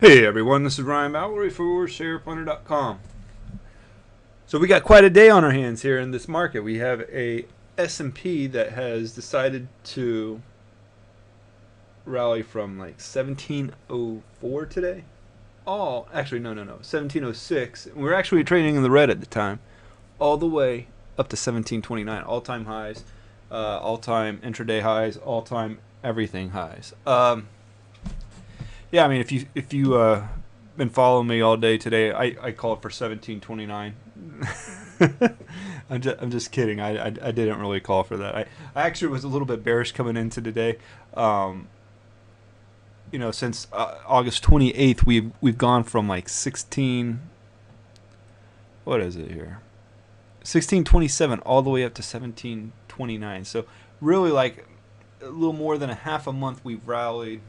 Hey everyone, this is Ryan Mallory for SharePointer.com. So we got quite a day on our hands here in this market. We have a S&P that has decided to rally from like 1704 today. Actually no, 1706. We were actually trading in the red at the time, all the way up to 1729, all-time highs, all-time intraday highs, all-time everything highs. Yeah, I mean, if you been following me all day today, I called for 1729. I'm just kidding. I didn't really call for that. I actually was a little bit bearish coming into today. Um, since August 28th, we've gone from like 16. What is it here? 1627 all the way up to 1729. So really, like a little more than a half a month, we've rallied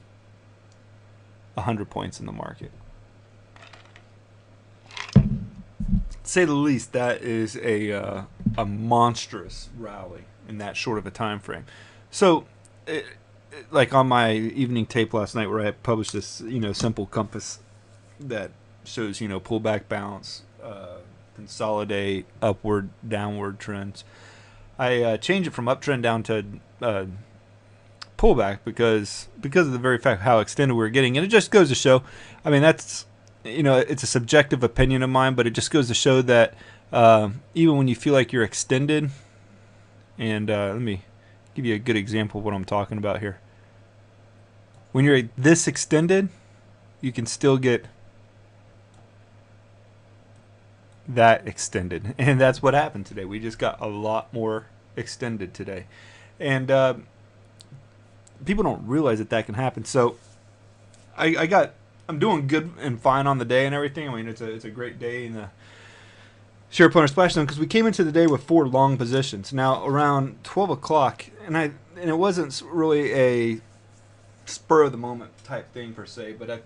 100 points in the market. To say the least, that is a monstrous rally in that short of a time frame. So, like on my evening tape last night, where I published this, simple compass that shows, pullback, bounce, consolidate, upward, downward trends. I changed it from uptrend down to pullback because of the very fact how extended we were getting, and it just goes to show. I mean, that's it's a subjective opinion of mine, but it just goes to show that even when you feel like you're extended, and let me give you a good example of what I'm talking about here. When you're this extended, you can still get that extended, and that's what happened today. We just got a lot more extended today, and people don't realize that can happen. So I'm doing good and fine on the day and everything. I mean, it's a great day in the SharePointer Splash Zone because we came into the day with 4 long positions. Now around 12 o'clock, and it wasn't really a spur of the moment type thing per se, but at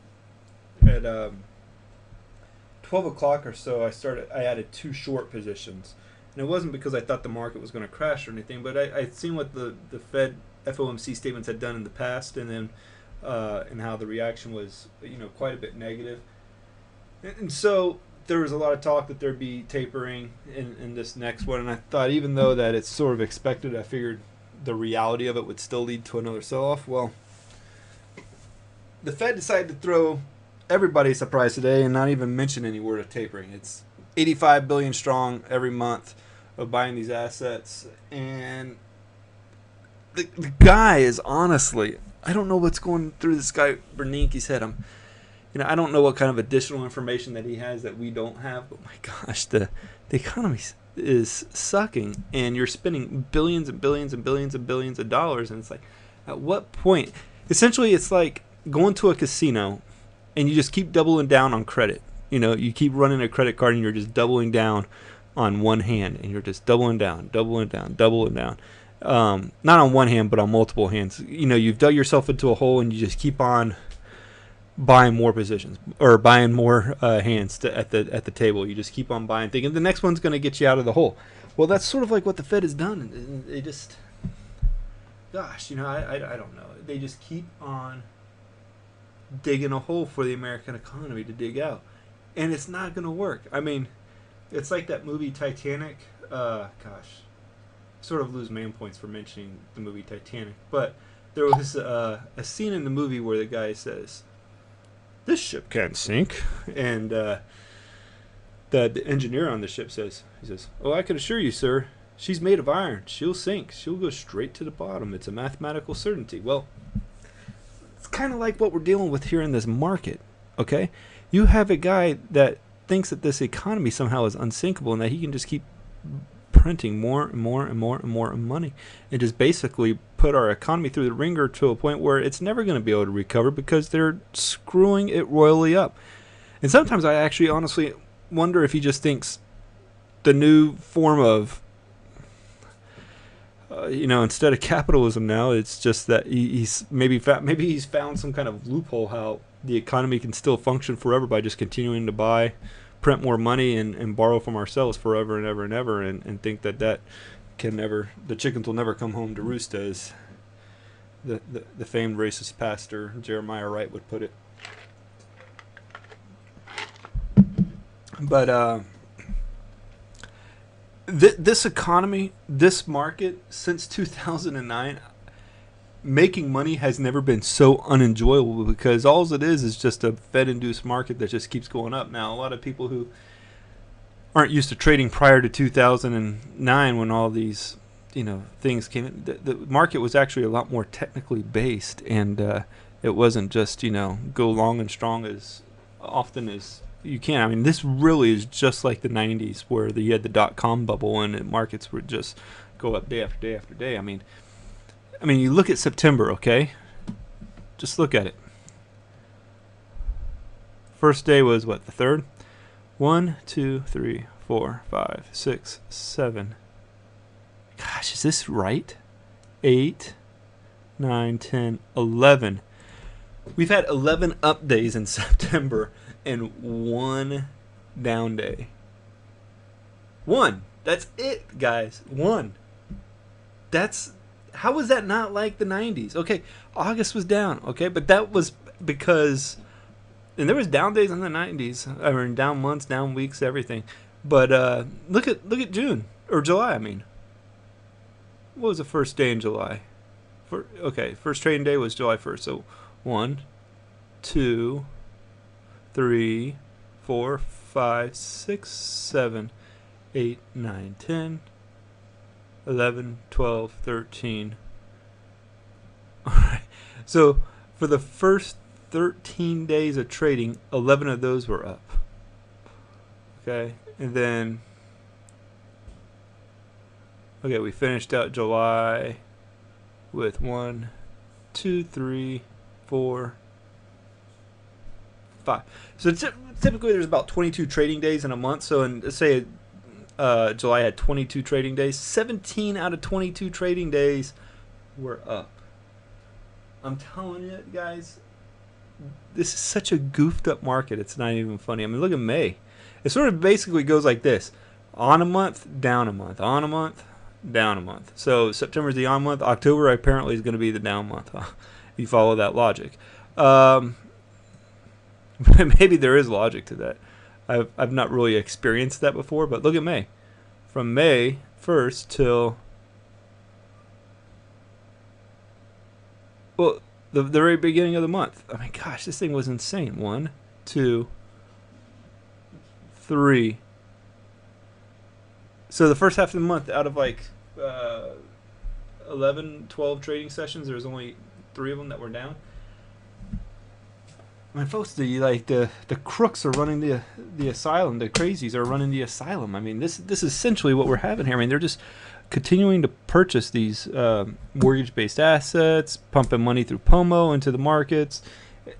12 o'clock or so, I added 2 short positions, and it wasn't because I thought the market was going to crash or anything, but I'd seen what the Fed FOMC statements had done in the past, and then and how the reaction was quite a bit negative, and so there was a lot of talk that there'd be tapering in this next one, and I thought even though that it's sort of expected, I figured the reality of it would still lead to another sell-off. Well, the Fed decided to throw everybody a surprise today and not even mention any word of tapering. It's 85 billion strong every month of buying these assets, and the guy is honestly, I don't know what's going through this guy Bernanke's head. I don't know what kind of additional information that he has that we don't have, but my gosh, the economy is sucking, and you're spending billions and billions and billions and billions of dollars, and it's like, at what point? Essentially, it's like going to a casino, and you just keep doubling down on credit. You keep running a credit card, and you're just doubling down on one hand, and you're just doubling down. Not on one hand, but on multiple hands. You've dug yourself into a hole, and you just keep on buying more positions or buying more hands at the table. You just keep on buying, thinking the next one's going to get you out of the hole. Well, that's sort of like what the Fed has done. And they just, gosh, I don't know. They just keep on digging a hole for the American economy to dig out, and it's not going to work. I mean, it's like that movie Titanic. Sort of lose man points for mentioning the movie Titanic, but there was a scene in the movie where the guy says, "This ship can't sink," and the engineer on the ship says, "Oh, I can assure you, sir, she's made of iron. She'll sink. She'll go straight to the bottom. It's a mathematical certainty." Well, it's kind of like what we're dealing with here in this market. Okay, you have a guy that thinks that this economy somehow is unsinkable and that he can just keep printing more and more and more and more money and just basically put our economy through the ringer to a point where it's never going to be able to recover because they're screwing it royally up. And sometimes I actually honestly wonder if he just thinks the new form of instead of capitalism now, it's just that he's maybe he's found some kind of loophole how the economy can still function forever by just continuing to buy, print more money, and borrow from ourselves forever and ever and ever, and think that can never, the chickens will never come home to roost, as the famed racist pastor Jeremiah Wright would put it. But this economy, this market, since 2009, making money has never been so unenjoyable, because all it is just a Fed-induced market that just keeps going up. Now, a lot of people who aren't used to trading prior to 2009, when all these things came in, the market was actually a lot more technically based, and it wasn't just go long and strong as often as you can. I mean, this really is just like the 90s, where you had the dot-com bubble and markets would just go up day after day after day. I mean, you look at September, okay? Just look at it. First day was what, the 3rd? 1, 2, 3, 4, 5, 6, 7. Gosh, is this right? 8, 9, 10, 11. We've had 11 up days in September and 1 down day. 1. That's it, guys. 1. How was that not like the 90s? Okay, August was down, okay, but that was because, and there was down days in the 90s. I mean, down months, down weeks, everything. But look at June or July. I mean, what was the first day in July? First trading day was July 1st. So 1, 2, 3, 4, 5, 6, 7, 8, 9, 10, 11, 12, 13. All right. So for the first 13 days of trading, 11 of those were up. Okay. And then, we finished out July with 1, 2, 3, 4, 5. So typically there's about 22 trading days in a month. So let's say July had 22 trading days. 17 out of 22 trading days were up. I'm telling you, guys, this is such a goofed up market. It's not even funny. I mean, look at May. It sort of basically goes like this: on a month, down a month, on a month, down a month. So September is the on month. October apparently is going to be the down month. If you follow that logic. Maybe there is logic to that. I've not really experienced that before, but look at May. From May 1st till, well, the very beginning of the month. I mean, gosh, this thing was insane. 1, 2, 3. So the first half of the month, out of like 11, 12 trading sessions, there was only 3 of them that were down. I mean, folks, the crooks are running the asylum. The crazies are running the asylum. I mean, this is essentially what we're having here. I mean, they're just continuing to purchase these mortgage-based assets, pumping money through POMO into the markets,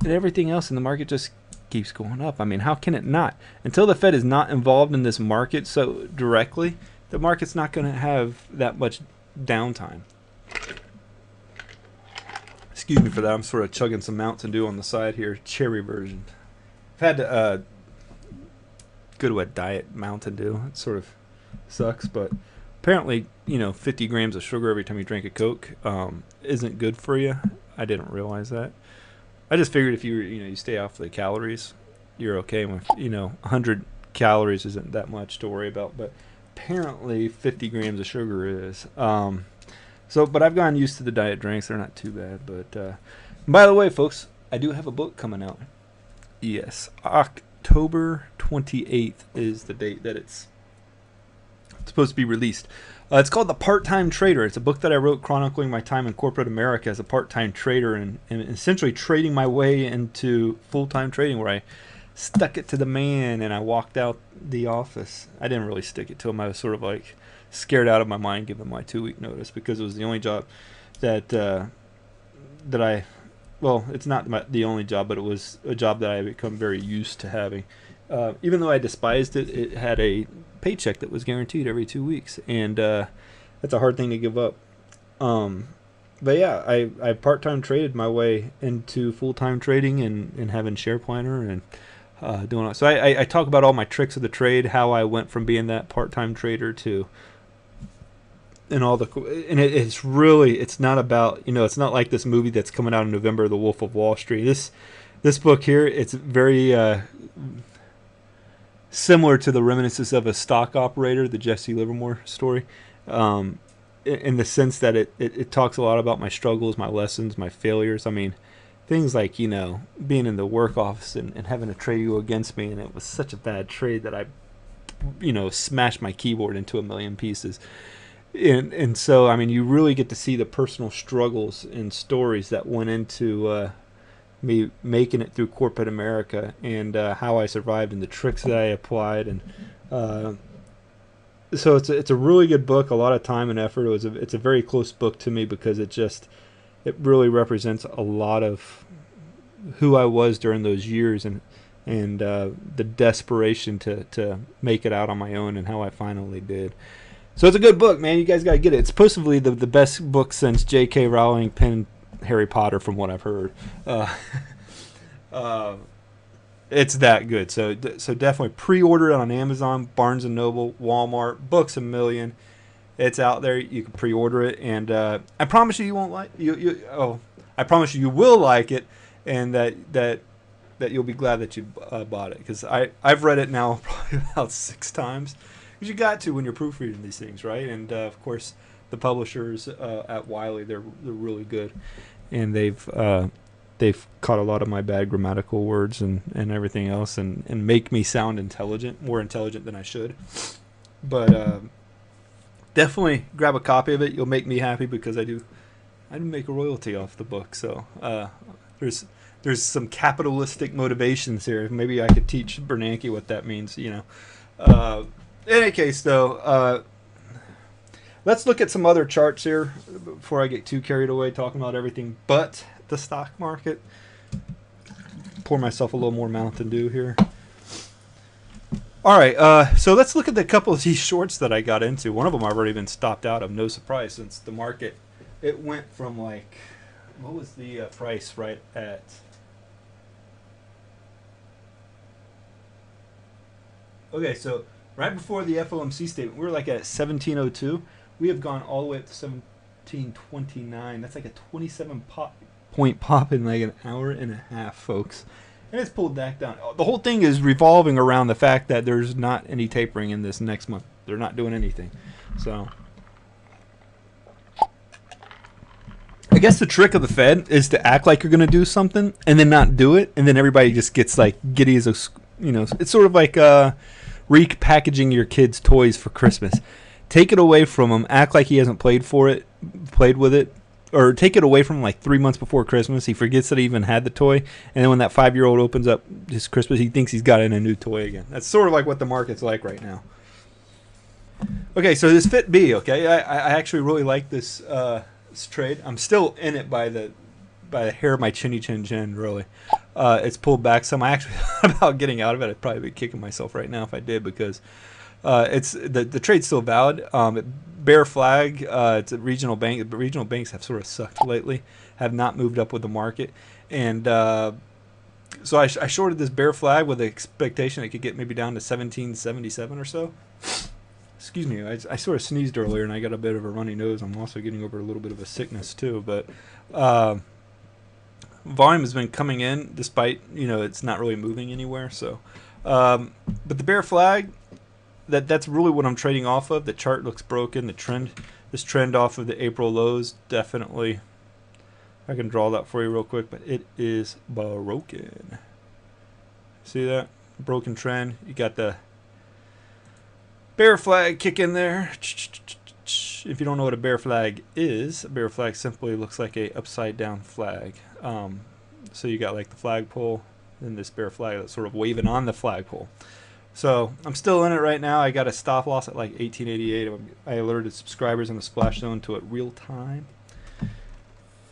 and everything else in the market just keeps going up. I mean, how can it not? Until the Fed is not involved in this market so directly, the market's not going to have that much downtime. Excuse me for that. I'm sort of chugging some Mountain Dew on the side here, cherry version. I've had to go to a diet Mountain Dew. It sort of sucks, but apparently, 50 grams of sugar every time you drink a Coke isn't good for you. I didn't realize that. I just figured if you stay off the calories, you're okay. 100 calories isn't that much to worry about, but apparently 50 grams of sugar is. But I've gotten used to the diet drinks. They're not too bad. But by the way, folks, I do have a book coming out. Yes, October 28th is the date that it's supposed to be released. It's called The Part-Time Trader. It's a book that I wrote chronicling my time in corporate America as a part-time trader and essentially trading my way into full-time trading, where I stuck it to the man and I walked out the office. I didn't really stick it to him. I was sort of like scared out of my mind giving my 2-week notice, because it was the only job that it's not the only job, but it was a job that I had become very used to having. Even though I despised it, it had a paycheck that was guaranteed every 2 weeks, and that's a hard thing to give up. But yeah, I part-time traded my way into full-time trading and having Share Planner and doing it. So I talk about all my tricks of the trade, how I went from being that part-time trader to, and all it's not about, it's not like this movie that's coming out in November, The Wolf of Wall Street. This book here, it's very similar to the reminiscences of a stock operator, the Jesse Livermore story, in the sense that it talks a lot about my struggles, my lessons, my failures. I mean, things like, being in the work office and having a trade go against me, and it was such a bad trade that I, smashed my keyboard into a million pieces. And so, I mean, you really get to see the personal struggles and stories that went into me making it through corporate America, and how I survived and the tricks that I applied. And so it's a really good book, a lot of time and effort. It's a very close book to me because it really represents a lot of who I was during those years, and the desperation to make it out on my own, and how I finally did. So it's a good book, man. You guys got to get it. It's supposedly the best book since J.K. Rowling penned Harry Potter, from what I've heard. It's that good. So definitely pre-order it on Amazon, Barnes & Noble, Walmart, Books A Million. It's out there. You can pre-order it, and I promise you won't like I promise you will like it, and that you'll be glad that you bought it, because I've read it now probably about 6 times. Because you got to when you're proofreading these things, right? And of course, the publishers at Wiley, they're really good, and they've caught a lot of my bad grammatical words and everything else, and make me sound intelligent, more intelligent than I should. But definitely grab a copy of it. You'll make me happy, because I do make a royalty off the book. So there's some capitalistic motivations here. Maybe I could teach Bernanke what that means. In any case, though, let's look at some other charts here before I get too carried away talking about everything but the stock market. Pour myself a little more Mountain Dew here. All right, so let's look at a couple of these shorts that I got into. One of them I've already been stopped out of, no surprise, since the market, it went from what was the price right at? Okay, so right before the FOMC statement, we were like at 1702. We have gone all the way up to 1729. That's like a 27-point pop in like an hour and a half, folks. And it's pulled back down. The whole thing is revolving around the fact that there's not any tapering in this next month. They're not doing anything. So I guess the trick of the Fed is to act like you're going to do something and then not do it, and then everybody just gets like giddy as a, it's sort of like repackaging your kid's toys for Christmas. Take it away from him, act like he hasn't played with it, or take it away from him like 3 months before Christmas. He forgets that he even had the toy, and then when that 5-year-old opens up his Christmas, he thinks he's got in a new toy again. That's sort of like what the market's like right now. Okay, so this FitB, okay, I actually really like this trade. I'm still in it by the hair of my chinny chin chin, really. It's pulled back some. I actually thought about getting out of it. I'd probably be kicking myself right now if I did, because it's the trade's still valid. Bear flag. It's a regional bank. But regional banks have sort of sucked lately. Have not moved up with the market, and so I shorted this bear flag with the expectation it could get maybe down to 1777 or so. Excuse me, I sort of sneezed earlier and I got a bit of a runny nose. I'm also getting over a little bit of a sickness too, but volume has been coming in despite, it's not really moving anywhere. So, but the bear flag, that's really what I'm trading off of. The chart looks broken. This trend off of the April lows, definitely. I can draw that for you real quick, but it is broken. See that? Broken trend. You got the bear flag kick in there. If you don't know what a bear flag is, a bear flag simply looks like a upside down flag. So you got like the flagpole and this bear flag that's sort of waving on the flagpole. So I'm still in it right now. I got a stop loss at like 1888. I alerted subscribers in the splash zone to it real time.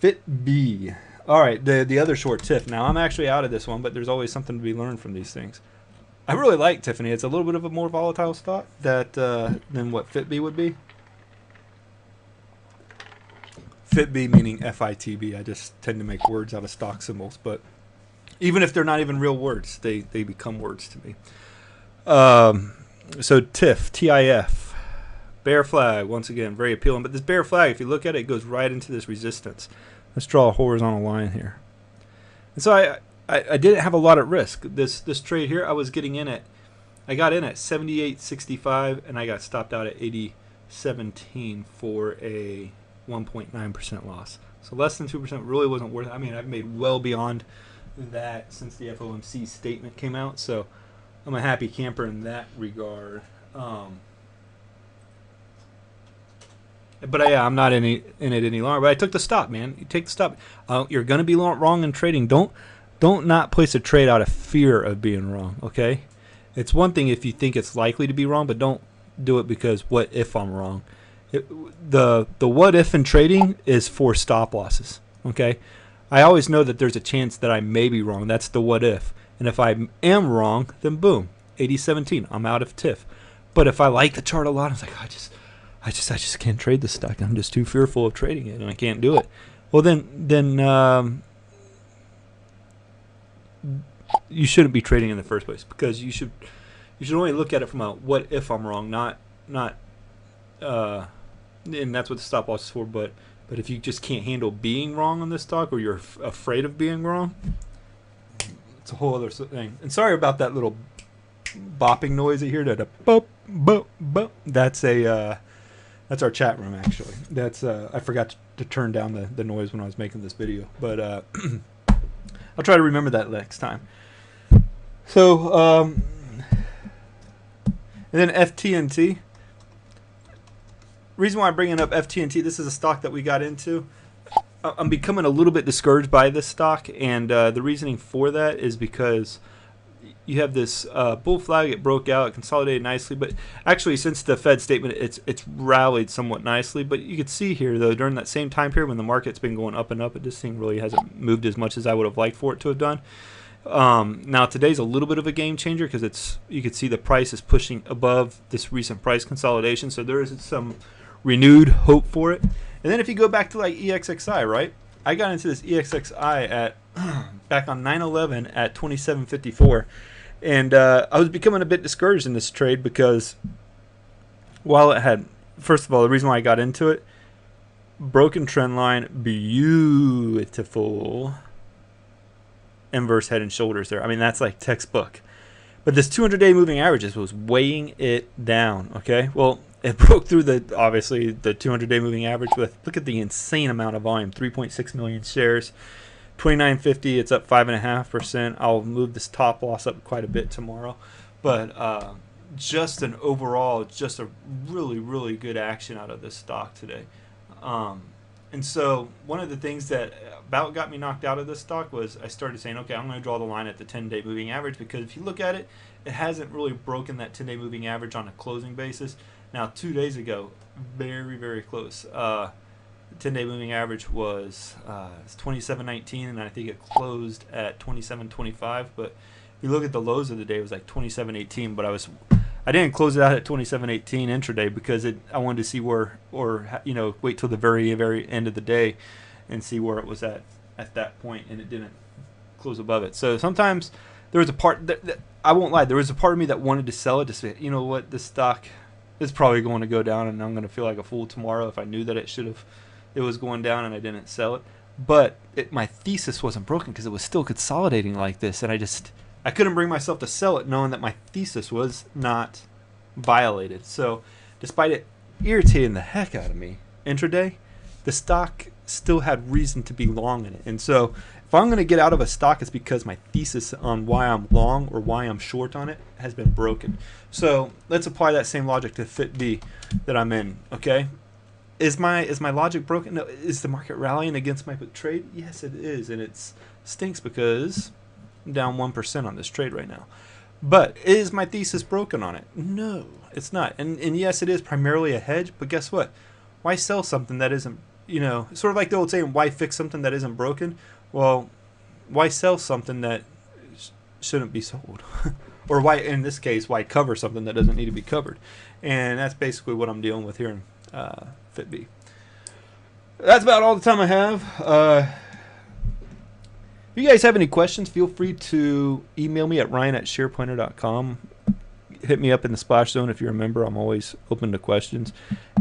FitB. All right, the other short TIF. Now I'm actually out of this one, but there's always something to be learned from these things. I really like Tiffany. It's a little bit of a more volatile stock than what FitB would be. FitB meaning FITB. I just tend to make words out of stock symbols, but even if they're not even real words, they become words to me. So TIF, TIF, bear flag, once again, very appealing. But this bear flag, if you look at it, it goes right into this resistance. Let's draw a horizontal line here. And so I didn't have a lot at risk. This trade here, I was getting in at I got in at 78.65 and I got stopped out at 80.17 for a 1.9% loss. So less than 2% really wasn't worth it. I mean, I've made well beyond that since the FOMC statement came out. So I'm a happy camper in that regard. But yeah, I'm not in it any longer. But I took the stop, man. You take the stop. You're going to be wrong in trading. Don't not place a trade out of fear of being wrong, okay? It's one thing if you think it's likely to be wrong, but don't do it because what if I'm wrong? The what if in trading is for stop losses, okay? I always know that there's a chance that I may be wrong. That's the what if. And if I am wrong, then boom, 80.17. I'm out of TIF. But if I like the chart a lot, I'm like, I just can't trade this stock. I'm just too fearful of trading it, and I can't do it. Well, then you shouldn't be trading in the first place, because you should only look at it from a what if I'm wrong, not and that's what the stop loss is for. But if you just can't handle being wrong on this stock, or you're afraid of being wrong, it's a whole other thing. And sorry about that little bopping noise you hear. That a bop bop bop. That's our chat room, actually. That's I forgot to turn down the noise when I was making this video, but I'll try to remember that next time. So and then FTNT. Reason why I'm bringing up FTNT, this is a stock that we got into. I'm becoming a little bit discouraged by this stock, and the reasoning for that is because you have this bull flag. It broke out, it consolidated nicely, but actually since the Fed statement, it's rallied somewhat nicely. But you could see here, though, during that same time period when the market's been going up and up, this thing really hasn't moved as much as I would have liked for it to have done. Now today's a little bit of a game changer, because you could see the price is pushing above this recent price consolidation, so there is some renewed hope for it. And then if you go back to like EXXI, right? I got into this EXXI at back on 9/11 at 27.54, and I was becoming a bit discouraged in this trade, because while it had, first of all, the reason why I got into it, broken trend line, beautiful inverse head and shoulders there. I mean, that's like textbook. But this 200-day moving averages was weighing it down, okay? Well, it broke through obviously the 200-day moving average with, look at the insane amount of volume, 3.6 million shares, 29.50. It's up 5.5%. I'll move this top loss up quite a bit tomorrow, but just a really, really good action out of this stock today. And so one of the things that about got me knocked out of this stock was I started saying, okay, I'm going to draw the line at the 10-day moving average, because if you look at it, it hasn't really broken that 10-day moving average on a closing basis. Now, 2 days ago, very, very close. The 10-day moving average was 27.19, and I think it closed at 27.25. But if you look at the lows of the day, it was like 27.18. But I didn't close it out at 27.18 intraday, because I wanted to see where, or wait till the very, very end of the day and see where it was at that point, and it didn't close above it. So sometimes there was a part that I won't lie, there was a part of me that wanted to sell it, to say, you know what, this stock is probably going to go down, and I'm going to feel like a fool tomorrow if I knew that it was going down and I didn't sell it. But my thesis wasn't broken, because it was still consolidating like this, and I couldn't bring myself to sell it, knowing that my thesis was not violated. So despite it irritating the heck out of me intraday, the stock still had reason to be long in it. And so if I'm going to get out of a stock, it's because my thesis on why I'm long or why I'm short on it has been broken. So let's apply that same logic to FitB that I'm in. Okay, is my logic broken? No. Is the market rallying against my trade? Yes, it is, and it stinks because I'm down 1% on this trade right now. But is my thesis broken on it? No, it's not. And yes, it is primarily a hedge, but guess what? Why sell something that isn't, sort of like the old saying, why fix something that isn't broken? Well, why sell something that shouldn't be sold? Or why, in this case, why cover something that doesn't need to be covered? And that's basically what I'm dealing with here in FitB. That's about all the time I have. If you guys have any questions, feel free to email me at ryan@sharepointer.com. Hit me up in the splash zone if you're a member. I'm always open to questions.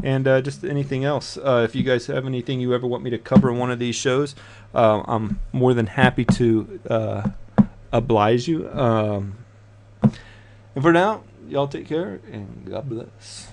And just anything else. If you guys have anything you ever want me to cover in one of these shows, I'm more than happy to oblige you. And for now, y'all take care and God bless.